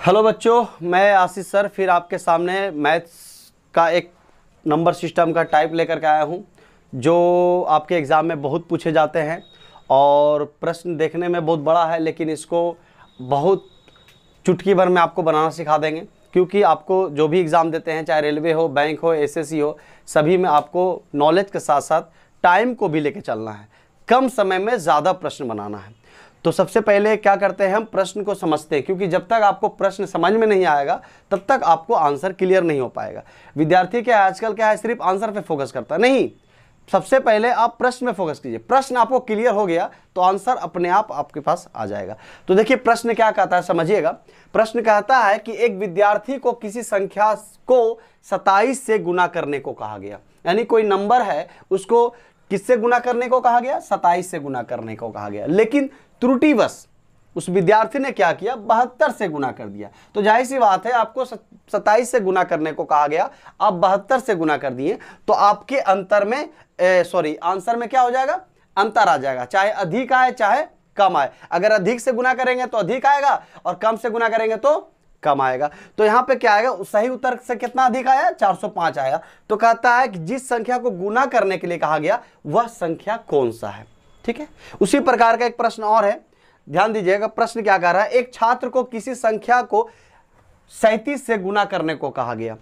Hello बच्चों, मैं आशीष sir फिर आपके सामने मैथ्स का एक नंबर सिस्टम का टाइप लेकर के आया हूं जो आपके एग्ज़ाम में बहुत पूछे जाते हैं और प्रश्न देखने में बहुत बड़ा है, लेकिन इसको बहुत चुटकी भर में आपको बनाना सिखा देंगे। क्योंकि आपको जो भी एग्ज़ाम देते हैं, चाहे रेलवे हो, बैंक हो, एसएससी हो, सभी में आपको नॉलेज के साथ साथ टाइम को भी लेके चलना है। कम समय में ज़्यादा प्रश्न बनाना है। तो सबसे पहले क्या करते हैं, हम प्रश्न को समझते हैं, क्योंकि जब तक आपको प्रश्न समझ में नहीं आएगा तब तक आपको आंसर क्लियर नहीं हो पाएगा। विद्यार्थी क्या आजकल क्या है, सिर्फ आंसर पे फोकस करता नहीं। सबसे पहले आप प्रश्न में फोकस कीजिए। प्रश्न आपको क्लियर हो गया तो आंसर अपने आप आपके पास आ जाएगा। तो देखिए प्रश्न क्या कहता है, समझिएगा। प्रश्न कहता है कि एक विद्यार्थी को किसी संख्या को 27 से गुना करने को कहा गया। यानी कोई नंबर है, उसको किससे गुना करने को कहा गया, 27 से गुना करने को कहा गया, लेकिन त्रुटिवश उस विद्यार्थी ने क्या किया, 72 से गुना कर दिया। तो जाहिर सी बात है, आपको 27 से गुना करने को कहा गया, आप 72 से गुना कर दिए तो आपके अंतर में आंसर में क्या हो जाएगा, अंतर आ जाएगा। चाहे अधिक आए चाहे कम आए। अगर अधिक से गुना करेंगे तो अधिक आएगा और कम से गुना करेंगे तो कम आएगा। तो यहां पे क्या आएगा, सही उत्तर से कितना अधिक आया, 405 आया। तो कहता है कि जिस संख्या को गुना करने के लिए कहा गया वह संख्या कौन सा है। ठीक है, उसी प्रकार का एक प्रश्न और है, ध्यान दीजिएगा। प्रश्न क्या कह रहा है, एक छात्र को किसी संख्या को 37 से गुना करने को कहा गया,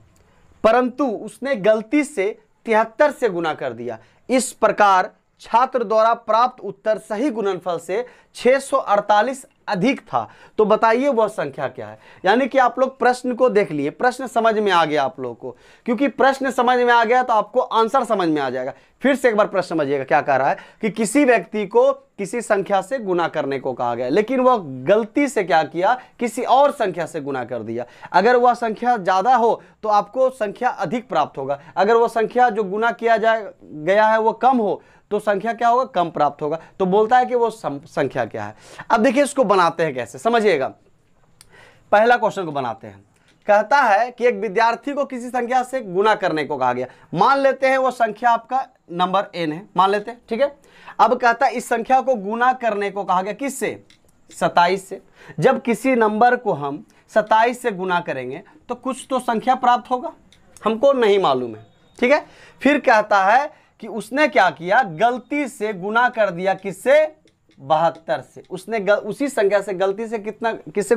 परंतु उसने गलती से 73 से गुना कर दिया। इस प्रकार छात्र द्वारा प्राप्त उत्तर सही गुणनफल से 648 अधिक था। तो बताइए वह संख्या क्या है। यानी कि आप लोग प्रश्न को देख लिए, प्रश्न समझ में आ गया आप लोगों को। क्योंकि प्रश्न समझ में आ गया तो आपको आंसर समझ में आ जाएगा। फिर से एक बार प्रश्न समझिएगा, क्या कह रहा है कि किसी व्यक्ति को किसी संख्या से गुना करने को कहा गया, लेकिन वह गलती से क्या किया, किसी और संख्या से गुना कर दिया। अगर वह संख्या ज्यादा हो तो आपको संख्या अधिक प्राप्त होगा। अगर वह संख्या जो गुना किया गया है वो कम हो तो संख्या क्या होगा, कम प्राप्त होगा। तो बोलता है कि वो संख्या क्या है। अब देखिए इसको बनाते हैं कैसे, समझिएगा। पहला क्वेश्चन को बनाते हैं। कहता है कि एक विद्यार्थी को किसी संख्या से गुना करने को कहा गया। मान लेते हैं वो संख्या आपका नंबर n है, मान लेते हैं, ठीक है। अब कहता है इस संख्या को गुना करने को कहा गया, किससे, 27 से। जब किसी नंबर को हम 27 से गुना करेंगे तो कुछ तो संख्या प्राप्त होगा, हमको नहीं मालूम है, ठीक है। फिर कहता है कि उसने क्या किया, गलती से गुना कर दिया, किससे, 72 से। उसने उसी संख्या से गलती से किससे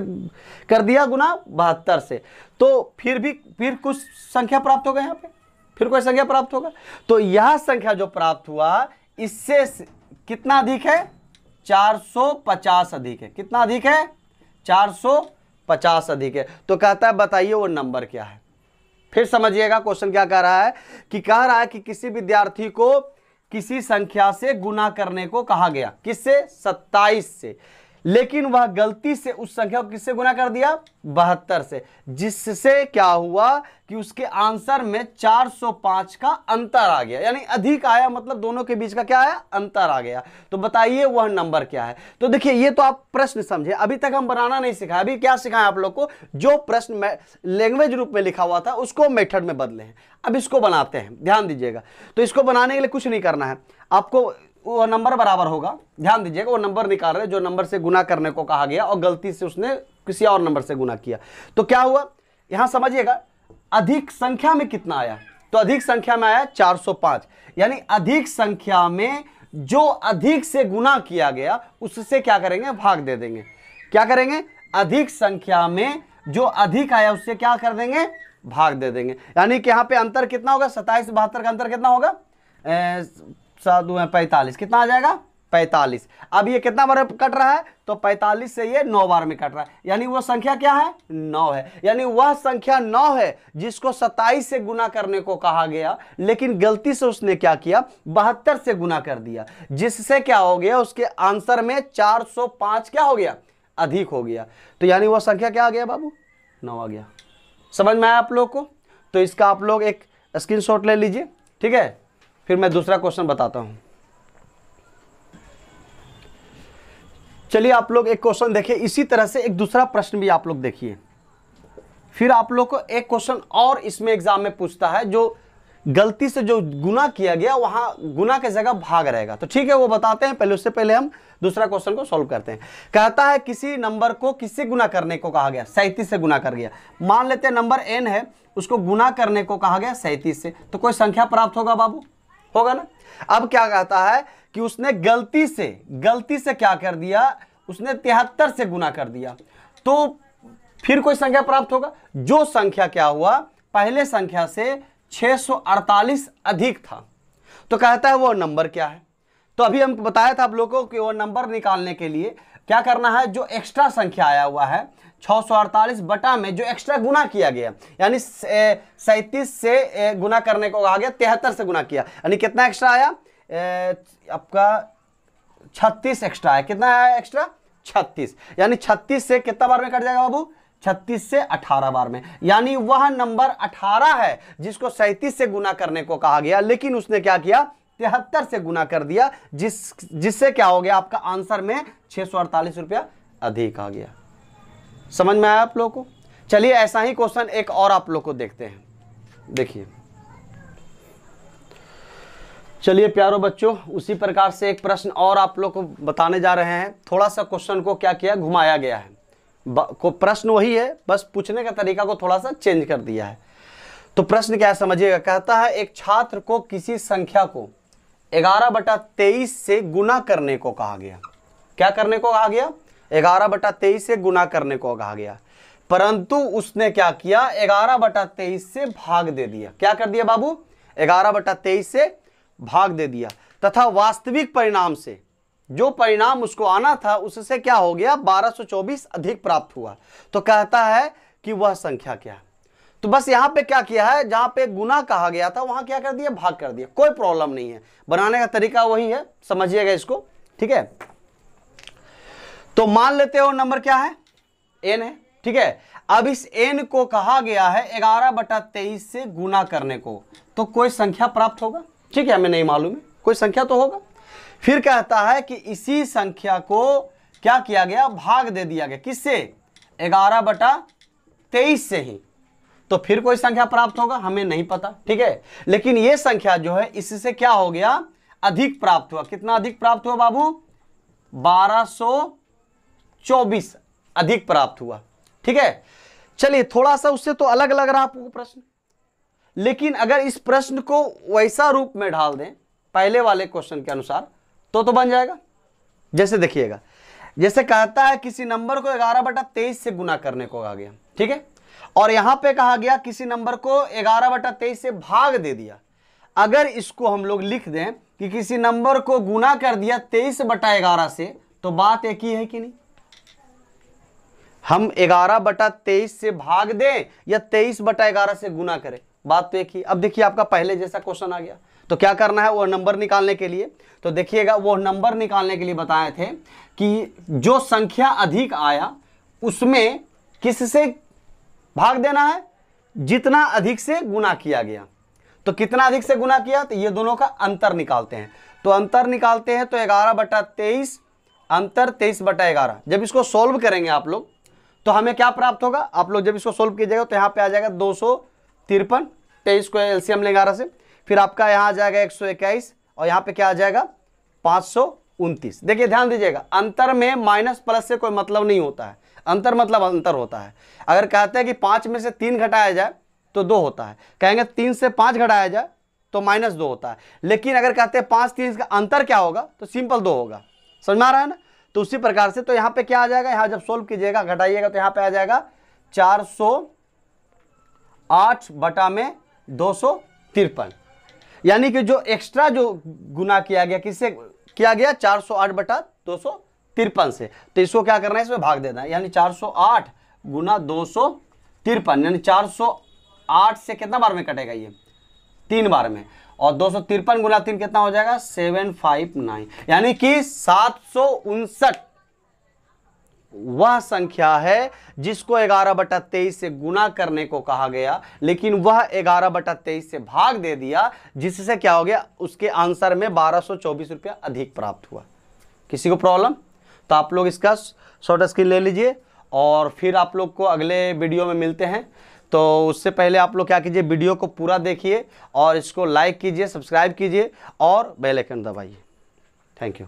कर दिया, गुना 72 से। तो फिर कुछ संख्या प्राप्त होगा, यहाँ पे फिर कोई संख्या प्राप्त होगा। तो यह संख्या जो प्राप्त हुआ इससे कितना अधिक है, 450 अधिक है। कितना अधिक है, 450 अधिक है। तो कहता है बताइए वो नंबर क्या है। फिर समझिएगा क्वेश्चन क्या कह रहा है, कि कह रहा है कि किसी विद्यार्थी को किसी संख्या से गुना करने को कहा गया, किससे, 27 से, लेकिन वह गलती से उस संख्या को किससे गुना कर दिया, 72 से, जिससे क्या हुआ कि उसके आंसर में 405 का अंतर आ गया। यानी अधिक आया, मतलब दोनों के बीच का क्या आया, अंतर आ गया। तो बताइए वह नंबर क्या है। तो देखिए ये तो आप प्रश्न समझे, अभी तक हम बनाना नहीं सिखाया। अभी क्या सिखाया आप लोग को, जो प्रश्न लैंग्वेज रूप में लिखा हुआ था उसको मेथड में बदले हैं। अब इसको बनाते हैं, ध्यान दीजिएगा। तो इसको बनाने के लिए कुछ नहीं करना है आपको, वो नंबर बराबर होगा, ध्यान दीजिएगा। वो नंबर निकाल रहे जो नंबर से गुना करने को कहा गया और गलती से उसने किसी और नंबर से गुना किया। तो क्या हुआ, यहां समझिएगा, अधिक संख्या में कितना आया, तो अधिक संख्या में आया 405। यानी अधिक संख्या में जो अधिक से गुना किया गया उससे क्या करेंगे, भाग दे देंगे। क्या करेंगे, अधिक संख्या में जो अधिक आया उससे क्या कर देंगे, भाग दे देंगे। यानी कि यहां पे अंतर कितना होगा, 27 72 का अंतर कितना होगा, 45। कितना आ जाएगा, 45। अब ये कितना बार कट रहा है, तो 45 से ये 9 बार में कट रहा है। यानी वो संख्या क्या है, 9 है। यानी वह संख्या 9 है जिसको 27 से गुना करने को कहा गया, लेकिन गलती से उसने क्या किया, 72 से गुना कर दिया, जिससे क्या हो गया, उसके आंसर में 405 क्या हो गया, अधिक हो गया। तो यानी वह संख्या क्या आ गया बाबू, 9 आ गया। समझ में आया आप लोग को। तो इसका आप लोग एक स्क्रीनशॉट ले लीजिए, ठीक है। फिर मैं दूसरा क्वेश्चन बताता हूं। चलिए आप लोग एक क्वेश्चन देखिए, इसी तरह से एक दूसरा प्रश्न भी आप लोग देखिए। फिर आप लोग को एक क्वेश्चन और इसमें एग्जाम में पूछता है जो गलती से जो गुना किया गया वहां गुना की जगह भाग रहेगा। तो ठीक है, वो बताते हैं, पहले उससे पहले हम दूसरा क्वेश्चन को सॉल्व करते हैं। कहता है किसी नंबर को किससे गुना करने को कहा गया? 37 से गुना कर गया। मान लेते हैं नंबर n है, उसको गुना करने को कहा गया 37 से, तो कोई संख्या प्राप्त होगा बाबू, होगा ना। अब क्या कहता है कि उसने गलती से क्या कर दिया, उसने 73 से गुना कर दिया, तो फिर कोई संख्या प्राप्त होगा। जो संख्या क्या हुआ, पहले संख्या से 648 अधिक था, तो कहता है वो नंबर क्या है। तो अभी हम बताया था आप लोगों को कि वो नंबर निकालने के लिए क्या करना है, जो एक्स्ट्रा संख्या आया हुआ है 648 बटा में जो एक्स्ट्रा गुना किया गया, यानी 37 से गुना करने को आ गया, 73 से गुना किया, यानी कितना एक्स्ट्रा आया, आपका 36 एक्स्ट्रा आया। कितना आया एक्स्ट्रा? 36, यानी 36 से कितना बार में कट जाएगा बाबू? 36 से 18 बार में, यानी वह नंबर 18 है जिसको 37 से गुना करने को कहा गया, लेकिन उसने क्या किया, 73 से गुना कर दिया, जिससे क्या हो गया, आपका आंसर में 648 रुपया अधिक आ गया। समझ में आया आप लोगों को? चलिए ऐसा ही क्वेश्चन एक और आप लोग को देखते हैं। देखिए, चलिए प्यारो बच्चों, उसी प्रकार से एक प्रश्न और आप लोग को बताने जा रहे हैं। थोड़ा सा क्वेश्चन को क्या किया, घुमाया गया है, को प्रश्न वही है, बस पूछने का तरीका को थोड़ा सा चेंज कर दिया है। तो प्रश्न क्या है समझिएगा। कहता है एक छात्र को किसी संख्या को 11/23 से गुना करने को कहा गया। क्या करने को कहा गया? 11/23 से गुना करने को कहा गया, परंतु उसने क्या किया, 11/23 से भाग दे दिया। क्या कर दिया बाबू? 11/23 से भाग दे दिया, तथा वास्तविक परिणाम से जो परिणाम उसको आना था उससे क्या हो गया, 1224 अधिक प्राप्त हुआ। तो कहता है कि वह संख्या क्या है। तो बस यहां पे क्या किया है, जहां पे गुना कहा गया था वहां क्या कर दिया, भाग कर दिया। कोई प्रॉब्लम नहीं है, बनाने का तरीका वही है, समझिएगा इसको, ठीक है। तो मान लेते हो नंबर क्या है, n है, ठीक है। अब इस n को कहा गया है 11/23 से गुना करने को, तो कोई संख्या प्राप्त होगा, ठीक है, हमें नहीं मालूम है, कोई संख्या तो होगा। फिर कहता है कि इसी संख्या को क्या किया गया, भाग दे दिया गया, किससे, 11/23 से ही, तो फिर कोई संख्या प्राप्त होगा, हमें नहीं पता, ठीक है। लेकिन ये संख्या जो है इससे क्या हो गया, अधिक प्राप्त हुआ। कितना अधिक प्राप्त हुआ बाबू, 1224 अधिक प्राप्त हुआ, ठीक है। चलिए थोड़ा सा उससे तो अलग लग रहा आपको प्रश्न, लेकिन अगर इस प्रश्न को वैसा रूप में ढाल दें पहले वाले क्वेश्चन के अनुसार तो बन जाएगा। जैसे देखिएगा, जैसे कहता है किसी नंबर को 11/23 से गुना करने को आ गया, ठीक है, और यहां पे कहा गया किसी नंबर को 11/23 से भाग दे दिया। अगर इसको हम लोग लिख दें कि किसी नंबर को गुना कर दिया 23/11 से, तो बात एक ही है कि नहीं। हम 11/23 से भाग दें या 23/11 से गुना करें, बात तो एक ही। अब देखिए आपका पहले जैसा क्वेश्चन आ गया, तो क्या करना है, वो नंबर निकालने के लिए, तो देखिएगा वो नंबर निकालने के लिए बताए थे कि जो संख्या अधिक आया उसमें किससे भाग देना है, जितना अधिक से गुना किया गया। तो कितना अधिक से गुना किया, तो ये दोनों का अंतर निकालते हैं। तो अंतर निकालते हैं तो 11/23 अंतर 23/11। जब इसको सोल्व करेंगे आप लोग तो हमें क्या प्राप्त होगा, आप लोग जब इसको सोल्व कीजिएगा तो यहाँ पे आ जाएगा 253, 23 को एलसीएम लेंगे 11 से, फिर आपका यहाँ आ जाएगा 121 और यहाँ पे क्या आ जाएगा 529। देखिए ध्यान दीजिएगा, अंतर में माइनस प्लस से कोई मतलब नहीं होता है, अंतर मतलब अंतर होता है। अगर कहते हैं कि 5 में से 3 घटाया जाए तो 2 होता है, कहेंगे 3 से 5 घटाया जाए तो -2 होता है। लेकिन अगर कहते हैं 5 3 का अंतर क्या होगा, तो सिंपल 2 होगा। समझ में आ रहा है ना। तो उसी प्रकार से तो यहाँ पे क्या आ जाएगा, यहाँ जब सोल्व कीजिएगा घटाइएगा तो यहाँ पे आ जाएगा 408 बटा में 253, यानी कि जो एक्स्ट्रा जो गुना किया गया किससे किया गया, 408 बटा 253 से। तो इसको क्या करना है, इसमें भाग देना है, यानी 408 गुना 253, यानी 408 से कितना बार में कटेगा, ये 3 बार में, और 253 गुना 3 कितना हो जाएगा 759, यानी कि 759 वह संख्या है जिसको 11/23 से गुना करने को कहा गया, लेकिन वह 11/23 से भाग दे दिया, जिससे क्या हो गया, उसके आंसर में 1224 रुपया अधिक प्राप्त हुआ। किसी को प्रॉब्लम, तो आप लोग इसका शॉर्ट स्क्रीन ले लीजिए और फिर आप लोग को अगले वीडियो में मिलते हैं। तो उससे पहले आप लोग क्या कीजिए, वीडियो को पूरा देखिए और इसको लाइक कीजिए, सब्सक्राइब कीजिए और बेल आइकन दबाइए। Thank you.